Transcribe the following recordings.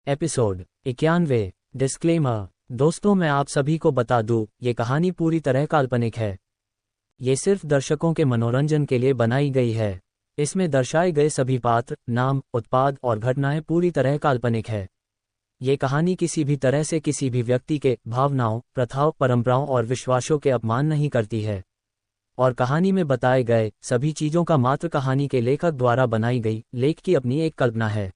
Episode 91। Disclaimer. दोस्तों, मैं आप सभी को बता दूं, ये कहानी पूरी तरह काल्पनिक है। ये सिर्फ दर्शकों के मनोरंजन के लिए बनाई गई है। इसमें दर्शाए गए सभी पात्र, नाम, उत्पाद और घटनाएं पूरी तरह काल्पनिक है। ये कहानी किसी भी तरह से किसी भी व्यक्ति के भावनाओं, प्रथाओं, परंपराओं और विश्वासों के अपमान नहीं करती है। और कहानी में बताए गए सभी चीजों का मात्र कहानी के लेखक द्वारा बनाई गई लेख की अपनी एक कल्पना है।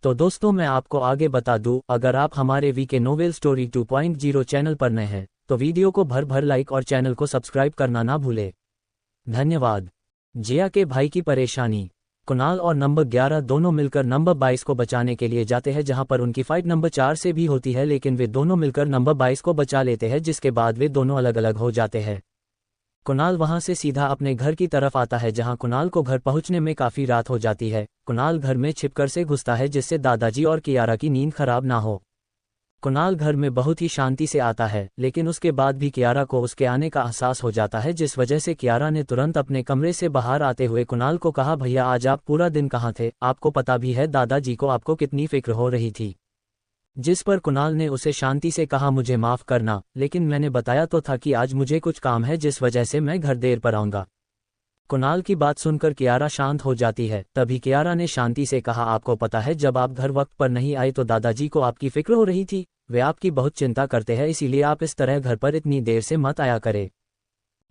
तो दोस्तों, मैं आपको आगे बता दूं, अगर आप हमारे वीके नोवेल स्टोरी 2.0 चैनल पर नए हैं तो वीडियो को भर लाइक और चैनल को सब्सक्राइब करना ना भूले। धन्यवाद। जिया के भाई की परेशानी। कुणाल और नंबर 11 दोनों मिलकर नंबर 22 को बचाने के लिए जाते हैं, जहां पर उनकी फाइट नंबर 4 से भी होती है, लेकिन वे दोनों मिलकर नंबर 22 को बचा लेते हैं, जिसके बाद वे दोनों अलग अलग हो जाते हैं। कुणाल वहां से सीधा अपने घर की तरफ आता है, जहां कुणाल को घर पहुंचने में काफी रात हो जाती है। कुणाल घर में छिपकर से घुसता है, जिससे दादाजी और कियारा की नींद खराब ना हो। कुणाल घर में बहुत ही शांति से आता है, लेकिन उसके बाद भी कियारा को उसके आने का एहसास हो जाता है, जिस वजह से कियारा ने तुरंत अपने कमरे से बाहर आते हुए कुणाल को कहा, भैया आज आप पूरा दिन कहाँ थे? आपको पता भी है दादाजी को आपको कितनी फिक्र हो रही थी। जिस पर कुणाल ने उसे शांति से कहा, मुझे माफ करना, लेकिन मैंने बताया तो था कि आज मुझे कुछ काम है, जिस वजह से मैं घर देर पर आऊंगा। कुणाल की बात सुनकर कियारा शांत हो जाती है। तभी कियारा ने शांति से कहा, आपको पता है जब आप घर वक्त पर नहीं आए तो दादाजी को आपकी फिक्र हो रही थी। वे आपकी बहुत चिंता करते हैं, इसीलिए आप इस तरह घर पर इतनी देर से मत आया करें।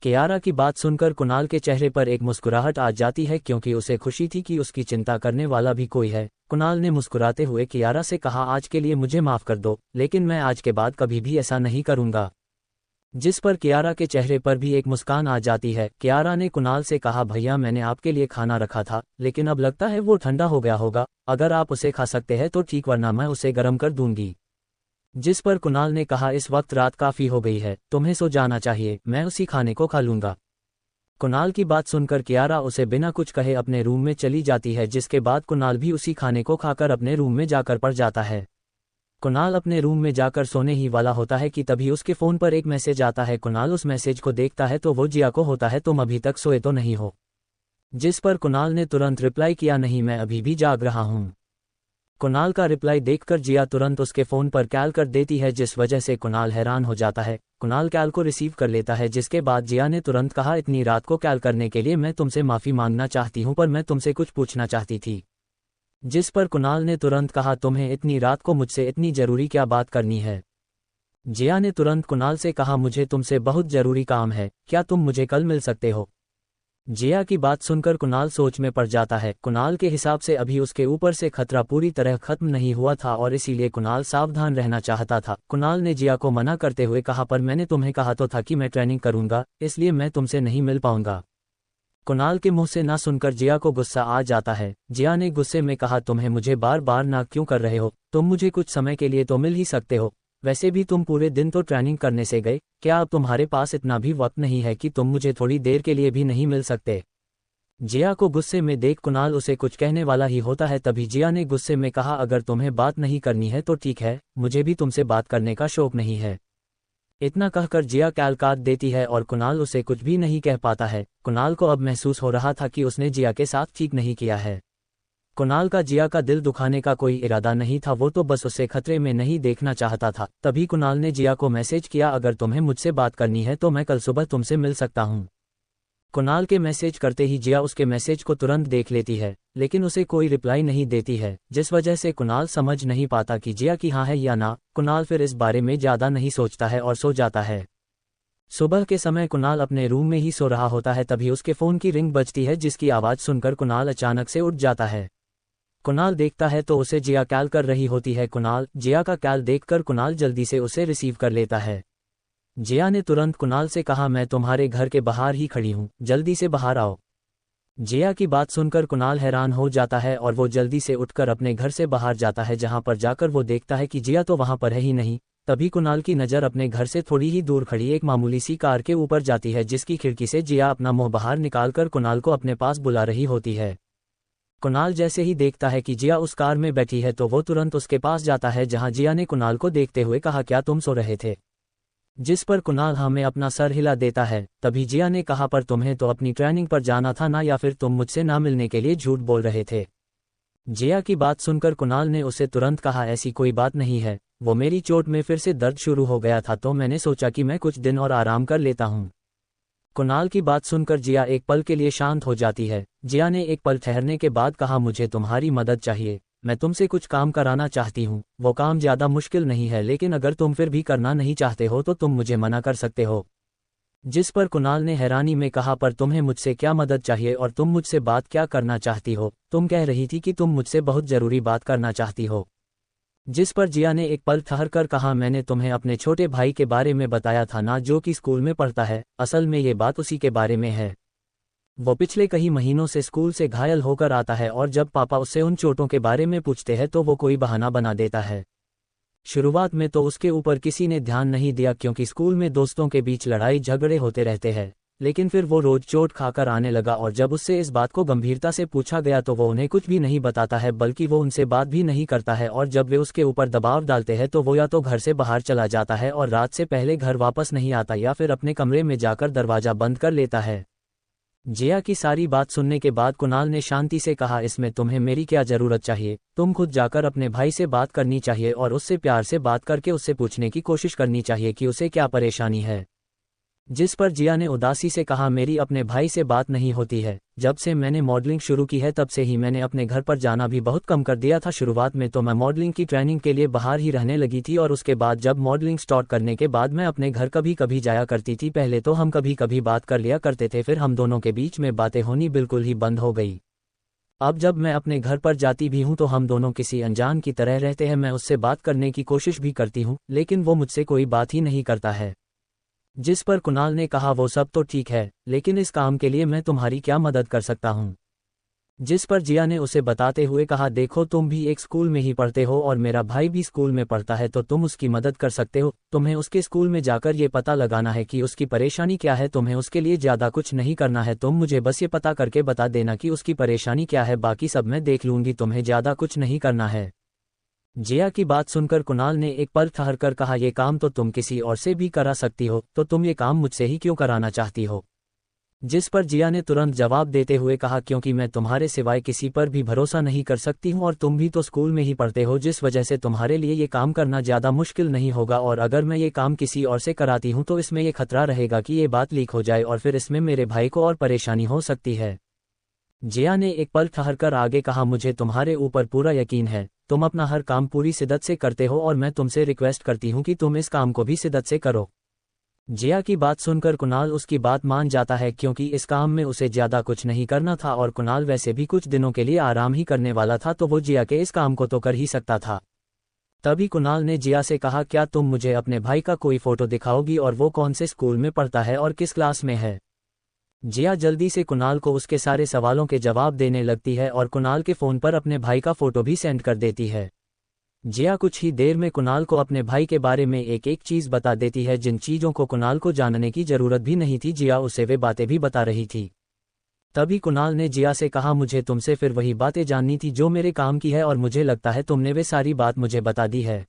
कियारा की बात सुनकर कुणाल के चेहरे पर एक मुस्कुराहट आ जाती है, क्योंकि उसे खुशी थी कि उसकी चिंता करने वाला भी कोई है। कुणाल ने मुस्कुराते हुए कियारा से कहा, आज के लिए मुझे माफ कर दो, लेकिन मैं आज के बाद कभी भी ऐसा नहीं करूंगा। जिस पर कियारा के चेहरे पर भी एक मुस्कान आ जाती है। कियारा ने कुणाल से कहा, भैया मैंने आपके लिए खाना रखा था, लेकिन अब लगता है वो ठंडा हो गया होगा। अगर आप उसे खा सकते हैं तो ठीक, वरना मैं उसे गर्म कर दूंगी। जिस पर कुणाल ने कहा, इस वक्त रात काफी हो गई है, तुम्हें सो जाना चाहिए, मैं उसी खाने को खा लूंगा। कुणाल की बात सुनकर कियारा उसे बिना कुछ कहे अपने रूम में चली जाती है, जिसके बाद कुणाल भी उसी खाने को खाकर अपने रूम में जाकर पड़ जाता है। कुणाल अपने रूम में जाकर सोने ही वाला होता है कि तभी उसके फोन पर एक मैसेज आता है। कुणाल उस मैसेज को देखता है तो वो जिया को होता है, तुम अभी तक सोए तो नहीं हो? जिस पर कुणाल ने तुरंत रिप्लाई किया, नहीं मैं अभी भी जाग रहा हूं। कुणाल का रिप्लाई देखकर जिया तुरंत उसके फोन पर कॉल कर देती है, जिस वजह से कुणाल हैरान हो जाता है। कुणाल कॉल को रिसीव कर लेता है, जिसके बाद जिया ने तुरंत कहा, इतनी रात को कॉल करने के लिए मैं तुमसे माफी मांगना चाहती हूं, पर मैं तुमसे कुछ पूछना चाहती थी। जिस पर कुणाल ने तुरंत कहा, तुम्हें इतनी रात को मुझसे इतनी जरूरी क्या बात करनी है? जिया ने तुरंत कुणाल से कहा, मुझे तुमसे बहुत जरूरी काम है, क्या तुम मुझे कल मिल सकते हो? जिया की बात सुनकर कुणाल सोच में पड़ जाता है। कुणाल के हिसाब से अभी उसके ऊपर से खतरा पूरी तरह खत्म नहीं हुआ था और इसीलिए कुणाल सावधान रहना चाहता था। कुणाल ने जिया को मना करते हुए कहा, पर मैंने तुम्हें कहा तो था कि मैं ट्रेनिंग करूंगा, इसलिए मैं तुमसे नहीं मिल पाऊंगा। कुणाल के मुंह से ना सुनकर जिया को गुस्सा आ जाता है। जिया ने गुस्से में कहा, तुम्हें मुझे बार बार ना क्यों कर रहे हो? तुम मुझे कुछ समय के लिए तो मिल ही सकते हो। वैसे भी तुम पूरे दिन तो ट्रेनिंग करने से गए, क्या अब तुम्हारे पास इतना भी वक्त नहीं है कि तुम मुझे थोड़ी देर के लिए भी नहीं मिल सकते? जिया को गुस्से में देख कुणाल उसे कुछ कहने वाला ही होता है, तभी जिया ने गुस्से में कहा, अगर तुम्हें बात नहीं करनी है तो ठीक है, मुझे भी तुमसे बात करने का शौक नहीं है। इतना कहकर जिया कॉल काट देती है और कुणाल उसे कुछ भी नहीं कह पाता है। कुणाल को अब महसूस हो रहा था कि उसने जिया के साथ ठीक नहीं किया है। कुणाल का जिया का दिल दुखाने का कोई इरादा नहीं था, वो तो बस उसे खतरे में नहीं देखना चाहता था। तभी कुणाल ने जिया को मैसेज किया, अगर तुम्हें मुझसे बात करनी है तो मैं कल सुबह तुमसे मिल सकता हूं। कुणाल के मैसेज करते ही जिया उसके मैसेज को तुरंत देख लेती है, लेकिन उसे कोई रिप्लाई नहीं देती है, जिस वजह से कुणाल समझ नहीं पाता कि जिया की हाँ है या ना। कुणाल फिर इस बारे में ज्यादा नहीं सोचता है और सो जाता है। सुबह के समय कुणाल अपने रूम में ही सो रहा होता है, तभी उसके फोन की रिंग बजती है, जिसकी आवाज सुनकर कुणाल अचानक से उठ जाता है। कुणाल देखता है तो उसे जिया कॉल कर रही होती है। जिया का कॉल देखकर कुणाल जल्दी से उसे रिसीव कर लेता है। जिया ने तुरंत कुणाल से कहा, मैं तुम्हारे घर के बाहर ही खड़ी हूँ, जल्दी से बाहर आओ। जिया की बात सुनकर कुणाल हैरान हो जाता है और वो जल्दी से उठकर अपने घर से बाहर जाता है, जहां पर जाकर वो देखता है कि जिया तो वहां पर है ही नहीं। तभी कुणाल की नज़र अपने घर से थोड़ी ही दूर खड़ी एक मामूली सी कार के ऊपर जाती है, जिसकी खिड़की से जिया अपना मुंह बाहर निकालकर कुणाल को अपने पास बुला रही होती है। कुणाल जैसे ही देखता है कि जिया उस कार में बैठी है तो वो तुरंत उसके पास जाता है, जहां जिया ने कुणाल को देखते हुए कहा, क्या तुम सो रहे थे? जिस पर कुणाल हमें अपना सर हिला देता है। तभी जिया ने कहा, पर तुम्हें तो अपनी ट्रेनिंग पर जाना था ना, या फिर तुम मुझसे ना मिलने के लिए झूठ बोल रहे थे? जिया की बात सुनकर कुणाल ने उसे तुरंत कहा, ऐसी कोई बात नहीं है, वो मेरी चोट में फिर से दर्द शुरू हो गया था तो मैंने सोचा कि मैं कुछ दिन और आराम कर लेता हूँ। कुणाल की बात सुनकर जिया एक पल के लिए शांत हो जाती है। जिया ने एक पल ठहरने के बाद कहा, मुझे तुम्हारी मदद चाहिए, मैं तुमसे कुछ काम कराना चाहती हूँ। वो काम ज़्यादा मुश्किल नहीं है, लेकिन अगर तुम फिर भी करना नहीं चाहते हो तो तुम मुझे मना कर सकते हो। जिस पर कुणाल ने हैरानी में कहा, पर तुम्हें मुझसे क्या मदद चाहिए और तुम मुझसे बात क्या करना चाहती हो? तुम कह रही थी कि तुम मुझसे बहुत ज़रूरी बात करना चाहती हो। जिस पर जिया ने एक पल ठहर कर कहा, मैंने तुम्हें अपने छोटे भाई के बारे में बताया था ना, जो कि स्कूल में पढ़ता है। असल में ये बात उसी के बारे में है। वो पिछले कई महीनों से स्कूल से घायल होकर आता है और जब पापा उससे उन चोटों के बारे में पूछते हैं तो वो कोई बहाना बना देता है। शुरुआत में तो उसके ऊपर किसी ने ध्यान नहीं दिया क्योंकि स्कूल में दोस्तों के बीच लड़ाई झगड़े होते रहते हैं, लेकिन फिर वो रोज चोट खाकर आने लगा और जब उससे इस बात को गंभीरता से पूछा गया तो वो उन्हें कुछ भी नहीं बताता है, बल्कि वो उनसे बात भी नहीं करता है। और जब वे उसके ऊपर दबाव डालते हैं तो वो या तो घर से बाहर चला जाता है और रात से पहले घर वापस नहीं आता, या फिर अपने कमरे में जाकर दरवाजा बंद कर लेता है। जिया की सारी बात सुनने के बाद कुणाल ने शांति से कहा, इसमें तुम्हें मेरी क्या जरूरत चाहिए? तुम खुद जाकर अपने भाई से बात करनी चाहिए और उससे प्यार से बात करके उससे पूछने की कोशिश करनी चाहिए कि उसे क्या परेशानी है। जिस पर जिया ने उदासी से कहा, मेरी अपने भाई से बात नहीं होती है। जब से मैंने मॉडलिंग शुरू की है तब से ही मैंने अपने घर पर जाना भी बहुत कम कर दिया था। शुरुआत में तो मैं मॉडलिंग की ट्रेनिंग के लिए बाहर ही रहने लगी थी और उसके बाद जब मॉडलिंग स्टार्ट करने के बाद मैं अपने घर कभी कभी जाया करती थी। पहले तो हम कभी कभी बात कर लिया करते थे, फिर हम दोनों के बीच में बातें होनी बिल्कुल ही बंद हो गई। अब जब मैं अपने घर पर जाती भी हूँ तो हम दोनों किसी अनजान की तरह रहते हैं। मैं उससे बात करने की कोशिश भी करती हूँ, लेकिन वो मुझसे कोई बात ही नहीं करता है। जिस पर कुणाल ने कहा, वो सब तो ठीक है, लेकिन इस काम के लिए मैं तुम्हारी क्या मदद कर सकता हूँ? जिस पर जिया ने उसे बताते हुए कहा, देखो तुम भी एक स्कूल में ही पढ़ते हो और मेरा भाई भी स्कूल में पढ़ता है, तो तुम उसकी मदद कर सकते हो। तुम्हें उसके स्कूल में जाकर ये पता लगाना है कि उसकी परेशानी क्या है। तुम्हें उसके लिए ज़्यादा कुछ नहीं करना है, तुम मुझे बस ये पता करके बता देना कि उसकी परेशानी क्या है, बाकी सब मैं देख लूँगी, तुम्हें ज़्यादा कुछ नहीं करना है। जिया की बात सुनकर कुणाल ने एक पल ठहर कर कहा, ये काम तो तुम किसी और से भी करा सकती हो, तो तुम ये काम मुझसे ही क्यों कराना चाहती हो? जिस पर जिया ने तुरंत जवाब देते हुए कहा, क्योंकि मैं तुम्हारे सिवाय किसी पर भी भरोसा नहीं कर सकती हूँ और तुम भी तो स्कूल में ही पढ़ते हो, जिस वजह से तुम्हारे लिए ये काम करना ज़्यादा मुश्किल नहीं होगा। और अगर मैं ये काम किसी और से कराती हूँ तो इसमें यह खतरा रहेगा कि ये बात लीक हो जाए और फिर इसमें मेरे भाई को और परेशानी हो सकती है। जिया ने एक पल ठहरकर आगे कहा, मुझे तुम्हारे ऊपर पूरा यकीन है, तुम अपना हर काम पूरी शिद्दत से करते हो और मैं तुमसे रिक्वेस्ट करती हूँ कि तुम इस काम को भी शिद्दत से करो। जिया की बात सुनकर कुणाल उसकी बात मान जाता है, क्योंकि इस काम में उसे ज़्यादा कुछ नहीं करना था और कुणाल वैसे भी कुछ दिनों के लिए आराम ही करने वाला था, तो वो जिया के इस काम को तो कर ही सकता था। तभी कुणाल ने जिया से कहा, क्या तुम मुझे अपने भाई का कोई फोटो दिखाओगी और वो कौन से स्कूल में पढ़ता है और किस क्लास में है? जिया जल्दी से कुणाल को उसके सारे सवालों के जवाब देने लगती है और कुणाल के फ़ोन पर अपने भाई का फोटो भी सेंड कर देती है। जिया कुछ ही देर में कुणाल को अपने भाई के बारे में एक एक चीज़ बता देती है, जिन चीज़ों को कुणाल को जानने की ज़रूरत भी नहीं थी, जिया उसे वे बातें भी बता रही थी। तभी कुणाल ने जिया से कहा, मुझे तुमसे फिर वही बातें जाननी थी जो मेरे काम की है और मुझे लगता है तुमने वे सारी बात मुझे बता दी है।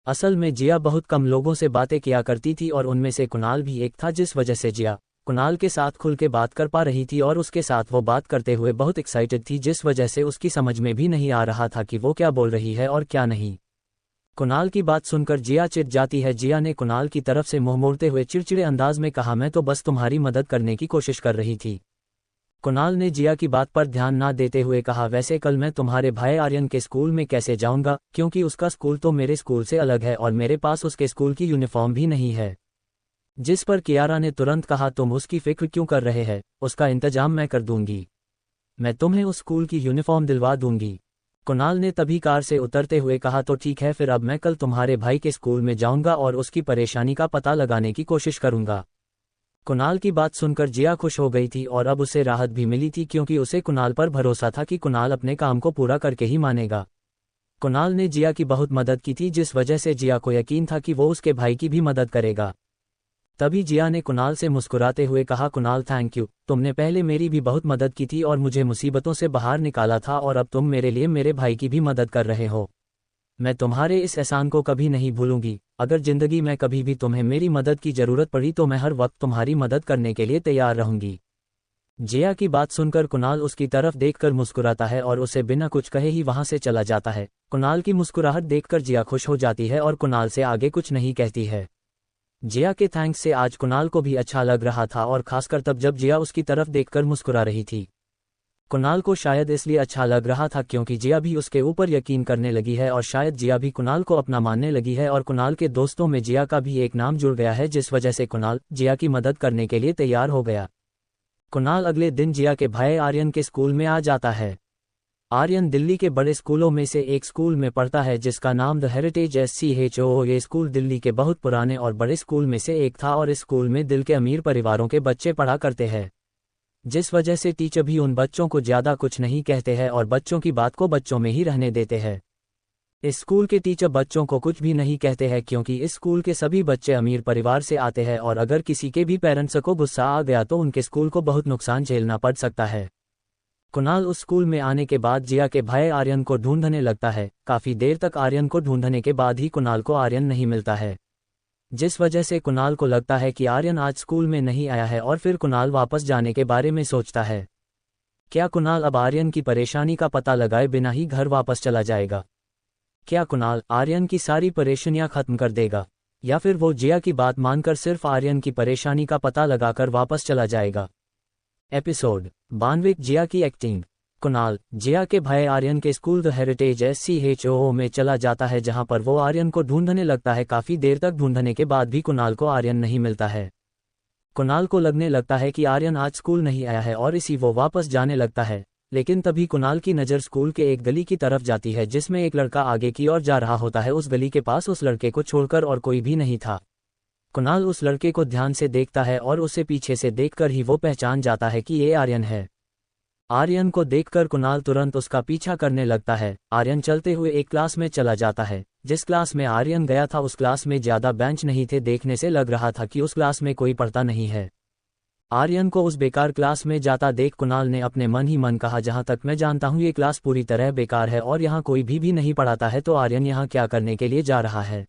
असल में जिया बहुत कम लोगों से बातें किया करती थी और उनमें से कुणाल भी एक था, जिस वजह से जिया कुणाल के साथ खुल के बात कर पा रही थी और उसके साथ वो बात करते हुए बहुत एक्साइटेड थी, जिस वजह से उसकी समझ में भी नहीं आ रहा था कि वो क्या बोल रही है और क्या नहीं। कुणाल की बात सुनकर जिया चिढ़ जाती है। जिया ने कुणाल की तरफ से मुंह मोड़ते हुए चिड़चिड़े अंदाज में कहा, मैं तो बस तुम्हारी मदद करने की कोशिश कर रही थी। कुणाल ने जिया की बात पर ध्यान ना देते हुए कहा, वैसे कल मैं तुम्हारे भाई आर्यन के स्कूल में कैसे जाऊंगा, क्योंकि उसका स्कूल तो मेरे स्कूल से अलग है और मेरे पास उसके स्कूल की यूनिफॉर्म भी नहीं है। जिस पर कियारा ने तुरंत कहा, तुम उसकी फिक्र क्यों कर रहे हैं, उसका इंतजाम मैं कर दूंगी, मैं तुम्हें उस स्कूल की यूनिफॉर्म दिलवा दूंगी। कुणाल ने तभी कार से उतरते हुए कहा, तो ठीक है, फिर अब मैं कल तुम्हारे भाई के स्कूल में जाऊंगा और उसकी परेशानी का पता लगाने की कोशिश करूंगा। कुणाल की बात सुनकर जिया खुश हो गई थी और अब उसे राहत भी मिली थी, क्योंकि उसे कुणाल पर भरोसा था कि कुणाल अपने काम को पूरा करके ही मानेगा। कुणाल ने जिया की बहुत मदद की थी, जिस वजह से जिया को यकीन था कि वो उसके भाई की भी मदद करेगा। तभी जिया ने कुणाल से मुस्कुराते हुए कहा, कुणाल थैंक यू, तुमने पहले मेरी भी बहुत मदद की थी और मुझे मुसीबतों से बाहर निकाला था, और अब तुम मेरे लिए मेरे भाई की भी मदद कर रहे हो। मैं तुम्हारे इस एहसान को कभी नहीं भूलूंगी। अगर जिंदगी में कभी भी तुम्हें मेरी मदद की ज़रूरत पड़ी तो मैं हर वक्त तुम्हारी मदद करने के लिए तैयार रहूंगी। जिया की बात सुनकर कुणाल उसकी तरफ देखकर मुस्कुराता है और उसे बिना कुछ कहे ही वहां से चला जाता है। कुणाल की मुस्कुराहट देखकर जिया खुश हो जाती है और कुणाल से आगे कुछ नहीं कहती है। जिया के थैंक्स से आज कुणाल को भी अच्छा लग रहा था और खासकर तब जब जिया उसकी तरफ देखकर मुस्कुरा रही थी। कुणाल को शायद इसलिए अच्छा लग रहा था क्योंकि जिया भी उसके ऊपर यकीन करने लगी है और शायद जिया भी कुणाल को अपना मानने लगी है और कुणाल के दोस्तों में जिया का भी एक नाम जुड़ गया है, जिस वजह से कुणाल जिया की मदद करने के लिए तैयार हो गया। कुणाल अगले दिन जिया के भाई आर्यन के स्कूल में आ जाता है। आर्यन दिल्ली के बड़े स्कूलों में से एक स्कूल में पढ़ता है जिसका नाम द हेरिटेज SCHO। ये स्कूल दिल्ली के बहुत पुराने और बड़े स्कूल में से एक था और इस स्कूल में दिल के अमीर परिवारों के बच्चे पढ़ा करते हैं, जिस वजह से टीचर भी उन बच्चों को ज़्यादा कुछ नहीं कहते हैं और बच्चों की बात को बच्चों में ही रहने देते हैं। इस स्कूल के टीचर बच्चों को कुछ भी नहीं कहते हैं क्योंकि इस स्कूल के सभी बच्चे अमीर परिवार से आते हैं और अगर किसी के भी पेरेंट्स को गुस्सा आ गया तो उनके स्कूल को बहुत नुकसान झेलना पड़ सकता है। कुणाल उस स्कूल में आने के बाद जिया के भाई आर्यन को ढूंढने लगता है। काफ़ी देर तक आर्यन को ढूंढने के बाद ही कुणाल को आर्यन नहीं मिलता है, जिस वजह से कुणाल को लगता है कि आर्यन आज स्कूल में नहीं आया है और फिर कुणाल वापस जाने के बारे में सोचता है। क्या कुणाल अब आर्यन की परेशानी का पता लगाए बिना ही घर वापस चला जाएगा? क्या कुणाल आर्यन की सारी परेशानियां खत्म कर देगा या फिर वो जिया की बात मानकर सिर्फ आर्यन की परेशानी का पता लगाकर वापस चला जाएगा? एपिसोड 92 जिया की एक्टिंग। कुणाल जिया के भाई आर्यन के स्कूल द हेरिटेज SCHO में चला जाता है जहां पर वो आर्यन को ढूंढने लगता है। काफी देर तक ढूंढने के बाद भी कुणाल को आर्यन नहीं मिलता है। कुणाल को लगने लगता है कि आर्यन आज स्कूल नहीं आया है और इसी वो वापस जाने लगता है, लेकिन तभी कुणाल की नज़र स्कूल के एक गली की तरफ जाती है जिसमें एक लड़का आगे की ओर जा रहा होता है। उस गली के पास उस लड़के को छोड़कर और कोई भी नहीं था। कुणाल उस लड़के को ध्यान से देखता है और उसे पीछे से देखकर ही वो पहचान जाता है कि ये आर्यन है। आर्यन को देखकर कुणाल तुरंत उसका पीछा करने लगता है। आर्यन चलते हुए एक क्लास में चला जाता है। जिस क्लास में आर्यन गया था उस क्लास में ज़्यादा बेंच नहीं थे। देखने से लग रहा था कि उस क्लास में कोई पढ़ता नहीं है। आर्यन को उस बेकार क्लास में जाता देख कुणाल ने अपने मन ही मन कहा, जहां तक मैं जानता हूं ये क्लास पूरी तरह बेकार है और यहाँ कोई भी नहीं पढ़ाता है, तो आर्यन यहाँ क्या करने के लिए जा रहा है?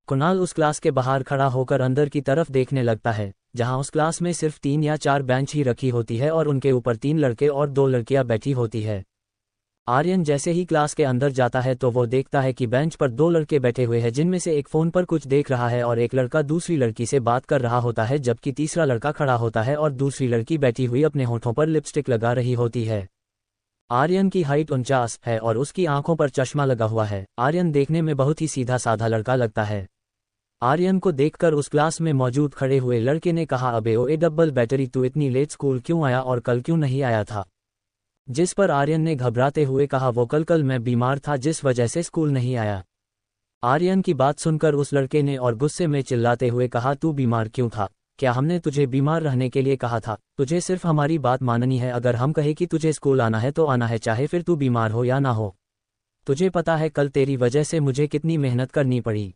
कुणाल उस क्लास के बाहर खड़ा होकर अंदर की तरफ देखने लगता है, जहां उस क्लास में सिर्फ 3 या 4 बेंच ही रखी होती है और उनके ऊपर 3 लड़के और 2 लड़कियां बैठी होती है। आर्यन जैसे ही क्लास के अंदर जाता है तो वो देखता है कि बेंच पर 2 लड़के बैठे हुए हैं, जिनमें से एक फ़ोन पर कुछ देख रहा है और एक लड़का दूसरी लड़की से बात कर रहा होता है, जबकि तीसरा लड़का खड़ा होता है और दूसरी लड़की बैठी हुई अपने होठों पर लिपस्टिक लगा रही होती है। आर्यन की हाइट 49 है और उसकी आंखों पर चश्मा लगा हुआ है। आर्यन देखने में बहुत ही सीधा साधा लड़का लगता है। आर्यन को देखकर उस क्लास में मौजूद खड़े हुए लड़के ने कहा, अबे ओ ए डबल बैटरी, तू इतनी लेट स्कूल क्यों आया और कल क्यों नहीं आया था? जिस पर आर्यन ने घबराते हुए कहा, वो कल मैं बीमार था जिस वजह से स्कूल नहीं आया। आर्यन की बात सुनकर उस लड़के ने और गुस्से में चिल्लाते हुए कहा, तू बीमार क्यों था? क्या हमने तुझे बीमार रहने के लिए कहा था? तुझे सिर्फ हमारी बात माननी है। अगर हम कहे कि तुझे स्कूल आना है तो आना है, चाहे फिर तू बीमार हो या ना हो। तुझे पता है कल तेरी वजह से मुझे कितनी मेहनत करनी पड़ी।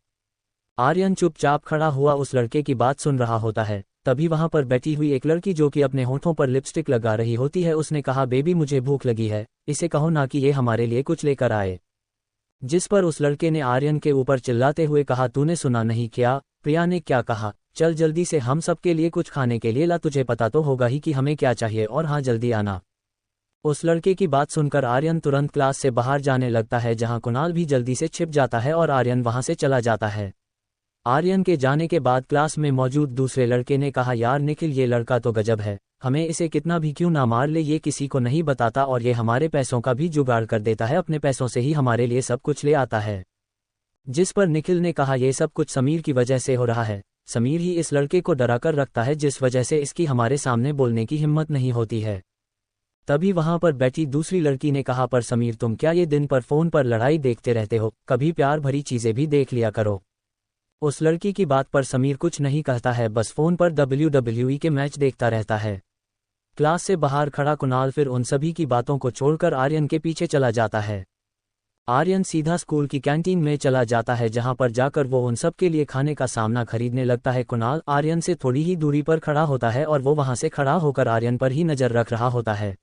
आर्यन चुपचाप खड़ा हुआ उस लड़के की बात सुन रहा होता है। तभी वहां पर बैठी हुई एक लड़की जो कि अपने होठों पर लिपस्टिक लगा रही होती है, उसने कहा, बेबी मुझे भूख लगी है, इसे कहो ना कि ये हमारे लिए कुछ लेकर आए। जिस पर उस लड़के ने आर्यन के ऊपर चिल्लाते हुए कहा, तूने सुना नहीं क्या? प्रिया ने क्या कहा? चल जल्दी से हम सबके लिए कुछ खाने के लिए ला, तुझे पता तो होगा ही कि हमें क्या चाहिए, और हाँ जल्दी आना। उस लड़के की बात सुनकर आर्यन तुरंत क्लास से बाहर जाने लगता है, जहां कुणाल भी जल्दी से छिप जाता है और आर्यन वहां से चला जाता है। आर्यन के जाने के बाद क्लास में मौजूद दूसरे लड़के ने कहा, यार निखिल, ये लड़का तो गजब है, हमें इसे कितना भी क्यों ना मार ले, ये किसी को नहीं बताता और ये हमारे पैसों का भी जुगाड़ कर देता है, अपने पैसों से ही हमारे लिए सब कुछ ले आता है। जिस पर निखिल ने कहा, ये सब कुछ समीर की वजह से हो रहा है, समीर ही इस लड़के को डरा कर रखता है, जिस वजह से इसकी हमारे सामने बोलने की हिम्मत नहीं होती है। तभी वहां पर बैठी दूसरी लड़की ने कहा, पर समीर तुम क्या ये दिन पर फोन पर लड़ाई देखते रहते हो? कभी प्यार भरी चीजें भी देख लिया करो। उस लड़की की बात पर समीर कुछ नहीं कहता है, बस फोन पर WWE के मैच देखता रहता है। क्लास से बाहर खड़ा कुणाल फिर उन सभी की बातों को छोड़कर आर्यन के पीछे चला जाता है। आर्यन सीधा स्कूल की कैंटीन में चला जाता है, जहां पर जाकर वो उन सब के लिए खाने का सामना खरीदने लगता है। कुणाल आर्यन से थोड़ी ही दूरी पर खड़ा होता है और वो वहां से खड़ा होकर आर्यन पर ही नजर रख रहा होता है।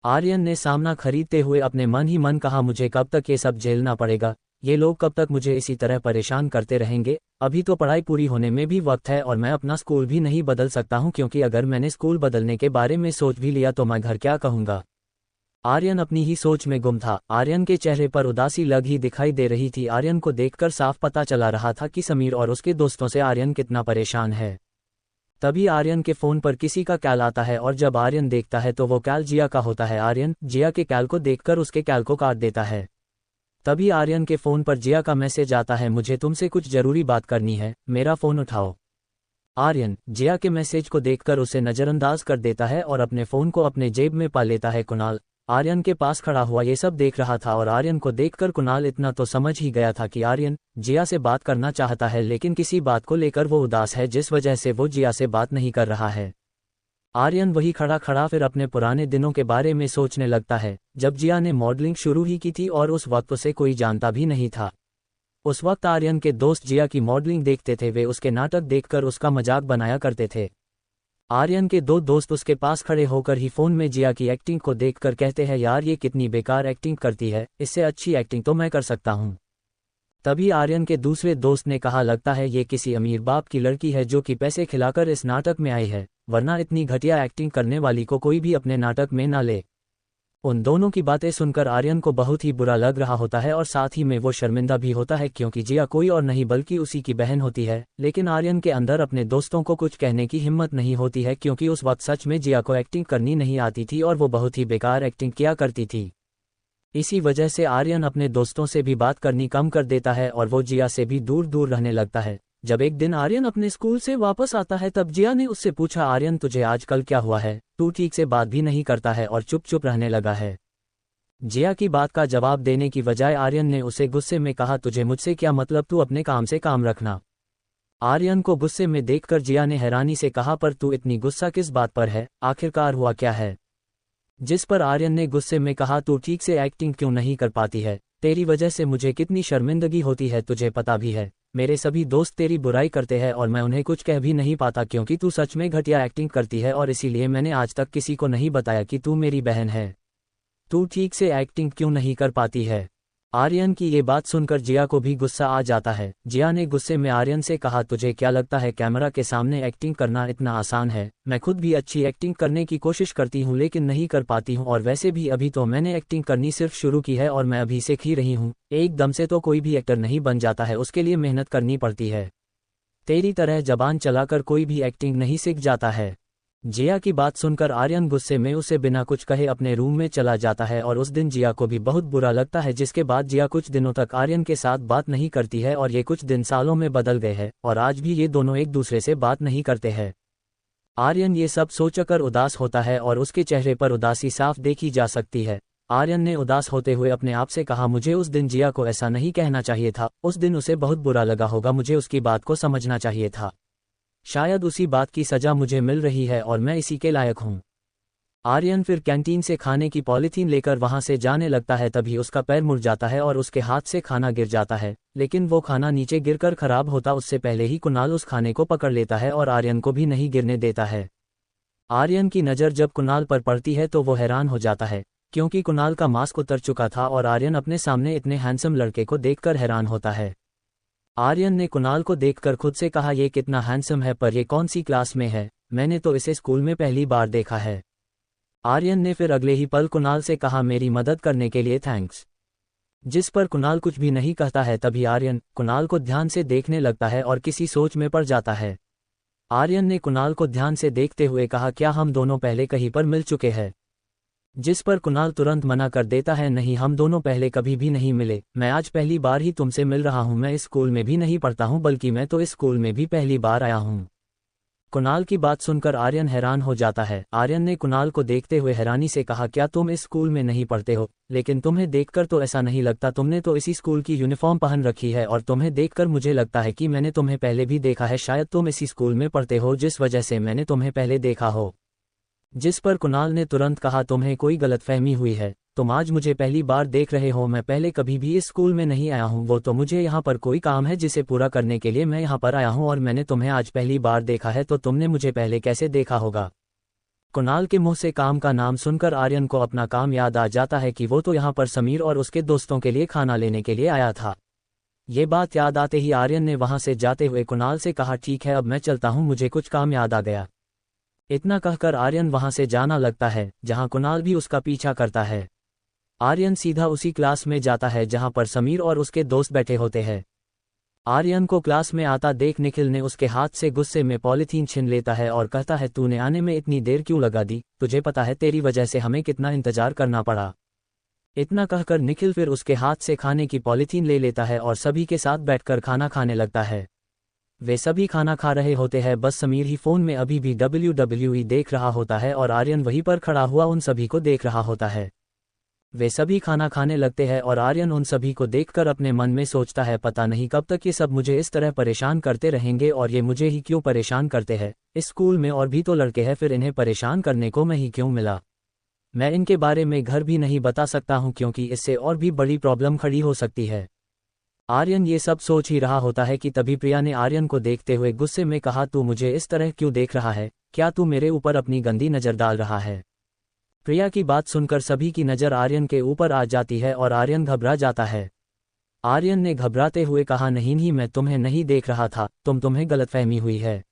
आर्यन ने सामना खरीदते हुए अपने मन ही मन कहा, मुझे कब तक ये सब झेलना पड़ेगा? ये लोग कब तक मुझे इसी तरह परेशान करते रहेंगे? अभी तो पढ़ाई पूरी होने में भी वक्त है और मैं अपना स्कूल भी नहीं बदल सकता हूँ, क्योंकि अगर मैंने स्कूल बदलने के बारे में सोच भी लिया तो मैं घर क्या कहूँगा। आर्यन अपनी ही सोच में गुम था। आर्यन के चेहरे पर उदासी लग ही दिखाई दे रही थी। आर्यन को देखकर साफ पता चला रहा था कि समीर और उसके दोस्तों से आर्यन कितना परेशान है। तभी आर्यन के फोन पर किसी का कॉल आता है और जब आर्यन देखता है तो वो कॉल जिया का होता है। आर्यन जिया के कॉल को देखकर उसके कॉल को काट देता है। तभी आर्यन के फोन पर जिया का मैसेज आता है, मुझे तुमसे कुछ जरूरी बात करनी है, मेरा फोन उठाओ। आर्यन जिया के मैसेज को देखकर उसे नजरअंदाज कर देता है और अपने फोन को अपने जेब में पा लेता है। कुणाल आर्यन के पास खड़ा हुआ ये सब देख रहा था और आर्यन को देखकर कुणाल इतना तो समझ ही गया था कि आर्यन जिया से बात करना चाहता है, लेकिन किसी बात को लेकर वो उदास है जिस वजह से वो जिया से बात नहीं कर रहा है। आर्यन वही खड़ा खड़ा फिर अपने पुराने दिनों के बारे में सोचने लगता है, जब जिया ने मॉडलिंग शुरू ही की थी और उस वक्त उसे कोई जानता भी नहीं था। उस वक्त आर्यन के दोस्त जिया की मॉडलिंग देखते थे, वे उसके नाटक देखकर उसका मजाक बनाया करते थे। आर्यन के दो दोस्त उसके पास खड़े होकर ही फोन में जिया की एक्टिंग को देखकर कहते हैं, यार ये कितनी बेकार एक्टिंग करती है, इससे अच्छी एक्टिंग तो मैं कर सकता हूँ। तभी आर्यन के दूसरे दोस्त ने कहा, लगता है ये किसी अमीर बाप की लड़की है जो कि पैसे खिलाकर इस नाटक में आई है, वरना इतनी घटिया एक्टिंग करने वाली को कोई भी अपने नाटक में ना ले। उन दोनों की बातें सुनकर आर्यन को बहुत ही बुरा लग रहा होता है और साथ ही में वो शर्मिंदा भी होता है, क्योंकि जिया कोई और नहीं बल्कि उसी की बहन होती है। लेकिन आर्यन के अंदर अपने दोस्तों को कुछ कहने की हिम्मत नहीं होती है, क्योंकि उस वक्त सच में जिया को एक्टिंग करनी नहीं आती थी और वो बहुत ही बेकार एक्टिंग किया करती थी। इसी वजह से आर्यन अपने दोस्तों से भी बात करनी कम कर देता है और वो जिया से भी दूर दूर रहने लगता है। जब एक दिन आर्यन अपने स्कूल से वापस आता है तब जिया ने उससे पूछा, आर्यन तुझे आजकल क्या हुआ है, तू ठीक से बात भी नहीं करता है और चुप चुप रहने लगा है। जिया की बात का जवाब देने की बजाय आर्यन ने उसे गुस्से में कहा, तुझे मुझसे क्या मतलब, तू अपने काम से काम रखना। आर्यन को गुस्से में देखकर जिया ने हैरानी से कहा, पर तू इतनी गुस्सा किस बात पर है, आखिरकार हुआ क्या है? जिस पर आर्यन ने गुस्से में कहा, तू ठीक से एक्टिंग क्यों नहीं कर पाती है, तेरी वजह से मुझे कितनी शर्मिंदगी होती है, तुझे पता भी है मेरे सभी दोस्त तेरी बुराई करते हैं और मैं उन्हें कुछ कह भी नहीं पाता, क्योंकि तू सच में घटिया एक्टिंग करती है और इसीलिए मैंने आज तक किसी को नहीं बताया कि तू मेरी बहन है। तू ठीक से एक्टिंग क्यों नहीं कर पाती है? आर्यन की ये बात सुनकर जिया को भी गुस्सा आ जाता है। जिया ने गुस्से में आर्यन से कहा, तुझे क्या लगता है कैमरा के सामने एक्टिंग करना इतना आसान है? मैं खुद भी अच्छी एक्टिंग करने की कोशिश करती हूँ लेकिन नहीं कर पाती हूँ, और वैसे भी अभी तो मैंने एक्टिंग करनी सिर्फ शुरू की है और मैं अभी सीख ही रही हूँ। एकदम से तो कोई भी एक्टर नहीं बन जाता है, उसके लिए मेहनत करनी पड़ती है। तेरी तरह जबान चलाकर कोई भी एक्टिंग नहीं सीख जाता है। जिया की बात सुनकर आर्यन गुस्से में उसे बिना कुछ कहे अपने रूम में चला जाता है और उस दिन जिया को भी बहुत बुरा लगता है, जिसके बाद जिया कुछ दिनों तक आर्यन के साथ बात नहीं करती है और ये कुछ दिन सालों में बदल गए हैं और आज भी ये दोनों एक दूसरे से बात नहीं करते हैं। आर्यन ये सब सोचकर उदास होता है और उसके चेहरे पर उदासी साफ देखी जा सकती है। आर्यन ने उदास होते हुए अपने आप से कहा, मुझे उस दिन जिया को ऐसा नहीं कहना चाहिए था, उस दिन उसे बहुत बुरा लगा होगा, मुझे उसकी बात को समझना चाहिए था। शायद उसी बात की सजा मुझे मिल रही है और मैं इसी के लायक हूँ। आर्यन फिर कैंटीन से खाने की पॉलीथीन लेकर वहां से जाने लगता है, तभी उसका पैर मुड़ जाता है और उसके हाथ से खाना गिर जाता है, लेकिन वो खाना नीचे गिरकर खराब होता उससे पहले ही कुणाल उस खाने को पकड़ लेता है और आर्यन को भी नहीं गिरने देता है। आर्यन की नज़र जब कुणाल पर पड़ती है तो वो हैरान हो जाता है, क्योंकि कुणाल का मास्क उतर चुका था और आर्यन अपने सामने इतने हैंडसम लड़के को देखकर हैरान होता है। आर्यन ने कुणाल को देखकर खुद से कहा, ये कितना हैंडसम है, पर ये कौन सी क्लास में है, मैंने तो इसे स्कूल में पहली बार देखा है। आर्यन ने फिर अगले ही पल कुणाल से कहा, मेरी मदद करने के लिए थैंक्स। जिस पर कुणाल कुछ भी नहीं कहता है। तभी आर्यन कुणाल को ध्यान से देखने लगता है और किसी सोच में पड़ जाता है। आर्यन ने कुणाल को ध्यान से देखते हुए कहा, क्या हम दोनों पहले कहीं पर मिल चुके हैं? जिस पर कुणाल तुरंत मना कर देता है, नहीं, हम दोनों पहले कभी भी नहीं मिले, मैं आज पहली बार ही तुमसे मिल रहा हूं, मैं इस स्कूल में भी नहीं पढ़ता हूं, बल्कि मैं तो इस स्कूल में भी पहली बार आया हूं। कुणाल की बात सुनकर आर्यन हैरान हो जाता है। आर्यन ने कुणाल को देखते हुए हैरानी से कहा, क्या तुम इस स्कूल में नहीं पढ़ते हो? लेकिन तुम्हें देखकर तो ऐसा नहीं लगता, तुमने तो इसी स्कूल की यूनिफॉर्म पहन रखी है और तुम्हें देखकर मुझे लगता है कि मैंने तुम्हें पहले भी देखा है, शायद तुम इसी स्कूल में पढ़ते हो जिस वजह से मैंने तुम्हें पहले देखा हो। जिस पर कुणाल ने तुरंत कहा, तुम्हें कोई गलतफहमी हुई है, तुम आज मुझे पहली बार देख रहे हो, मैं पहले कभी भी इस स्कूल में नहीं आया हूँ, वो तो मुझे यहाँ पर कोई काम है जिसे पूरा करने के लिए मैं यहाँ पर आया हूँ और मैंने तुम्हें आज पहली बार देखा है, तो तुमने मुझे पहले कैसे देखा होगा? कुणाल के मुंह से काम का नाम सुनकर आर्यन को अपना काम याद आ जाता है कि वो तो यहाँ पर समीर और उसके दोस्तों के लिए खाना लेने के लिए आया था। ये बात याद आते ही आर्यन ने वहां से जाते हुए कुणाल से कहा, ठीक है अब मैं चलता हूं, मुझे कुछ काम याद आ गया। इतना कहकर आर्यन वहां से जाना लगता है, जहां कुणाल भी उसका पीछा करता है। आर्यन सीधा उसी क्लास में जाता है जहां पर समीर और उसके दोस्त बैठे होते हैं। आर्यन को क्लास में आता देख निखिल ने उसके हाथ से गुस्से में पॉलीथीन छीन लेता है और कहता है, तूने आने में इतनी देर क्यों लगा दी, तुझे पता है तेरी वजह से हमें कितना इंतजार करना पड़ा। इतना कहकर निखिल फिर उसके हाथ से खाने की पॉलीथीन ले लेता है और सभी के साथ बैठकर खाना खाने लगता है। वे सभी खाना खा रहे होते हैं, बस समीर ही फोन में अभी भी WWE देख रहा होता है और आर्यन वहीं पर खड़ा हुआ उन सभी को देख रहा होता है। वे सभी खाना खाने लगते हैं और आर्यन उन सभी को देखकर अपने मन में सोचता है, पता नहीं कब तक ये सब मुझे इस तरह परेशान करते रहेंगे और ये मुझे ही क्यों परेशान करते हैं। इस स्कूल में और भी तो लड़के हैं, फिर इन्हें परेशान करने को मैं ही क्यों मिला। मैं इनके बारे में घर भी नहीं बता सकता हूं क्योंकि इससे और भी बड़ी प्रॉब्लम खड़ी हो सकती है। आर्यन ये सब सोच ही रहा होता है कि तभी प्रिया ने आर्यन को देखते हुए गुस्से में कहा, तू मुझे इस तरह क्यों देख रहा है, क्या तू मेरे ऊपर अपनी गंदी नज़र डाल रहा है। प्रिया की बात सुनकर सभी की नज़र आर्यन के ऊपर आ जाती है और आर्यन घबरा जाता है। आर्यन ने घबराते हुए कहा, नहीं मैं तुम्हें नहीं देख रहा था, तुम्हें गलतफहमी हुई है।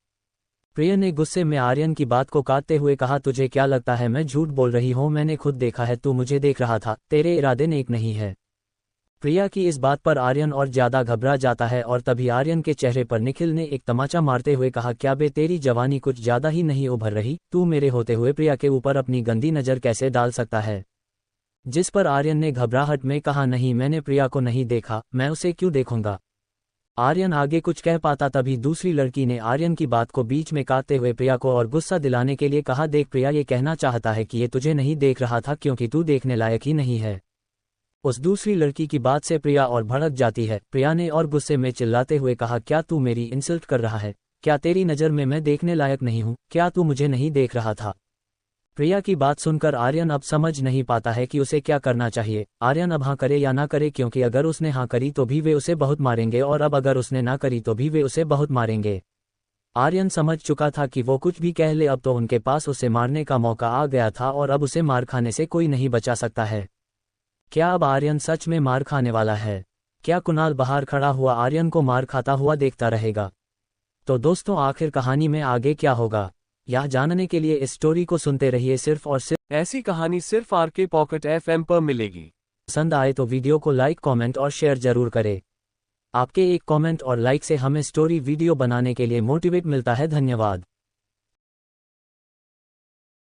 प्रिया ने गुस्से में आर्यन की बात को काटते हुए कहा, तुझे क्या लगता है मैं झूठ बोल रही हूँ, मैंने खुद देखा है तू मुझे देख रहा था, तेरे इरादे नेक नहीं है। प्रिया की इस बात पर आर्यन और ज्यादा घबरा जाता है और तभी आर्यन के चेहरे पर निखिल ने एक तमाचा मारते हुए कहा, क्या बे तेरी जवानी कुछ ज्यादा ही नहीं उभर रही, तू मेरे होते हुए प्रिया के ऊपर अपनी गंदी नज़र कैसे डाल सकता है। जिस पर आर्यन ने घबराहट में कहा, नहीं मैंने प्रिया को नहीं देखा, मैं उसे क्यों देखूंगा। आर्यन आगे कुछ कह पाता तभी दूसरी लड़की ने आर्यन की बात को बीच में काटते हुए प्रिया को और गुस्सा दिलाने के लिए कहा, देख प्रिया ये कहना चाहता है कि ये तुझे नहीं देख रहा था क्योंकि तू देखने लायक ही नहीं है। उस दूसरी लड़की की बात से प्रिया और भड़क जाती है। प्रिया ने और गुस्से में चिल्लाते हुए कहा, क्या तू मेरी इंसल्ट कर रहा है, क्या तेरी नज़र में मैं देखने लायक नहीं हूँ, क्या तू मुझे नहीं देख रहा था। प्रिया की बात सुनकर आर्यन अब समझ नहीं पाता है कि उसे क्या करना चाहिए। आर्यन अब हाँ करे या ना करे, क्योंकि अगर उसने हाँ करी तो भी वे उसे बहुत मारेंगे और अब अगर उसने ना करी तो भी वे उसे बहुत मारेंगे। आर्यन समझ चुका था कि वो कुछ भी कह ले अब तो उनके पास उसे मारने का मौका आ गया था और अब उसे मार खाने से कोई नहीं बचा सकता है। क्या अब आर्यन सच में मार खाने वाला है? क्या कुणाल बाहर खड़ा हुआ आर्यन को मार खाता हुआ देखता रहेगा? तो दोस्तों आखिर कहानी में आगे क्या होगा, यह जानने के लिए इस स्टोरी को सुनते रहिए। सिर्फ और सिर्फ ऐसी कहानी सिर्फ आरके पॉकेट FM पर मिलेगी। पसंद आए तो वीडियो को लाइक, कमेंट और शेयर जरूर करें। आपके एक कमेंट और लाइक से हमें स्टोरी वीडियो बनाने के लिए मोटिवेट मिलता है। धन्यवाद।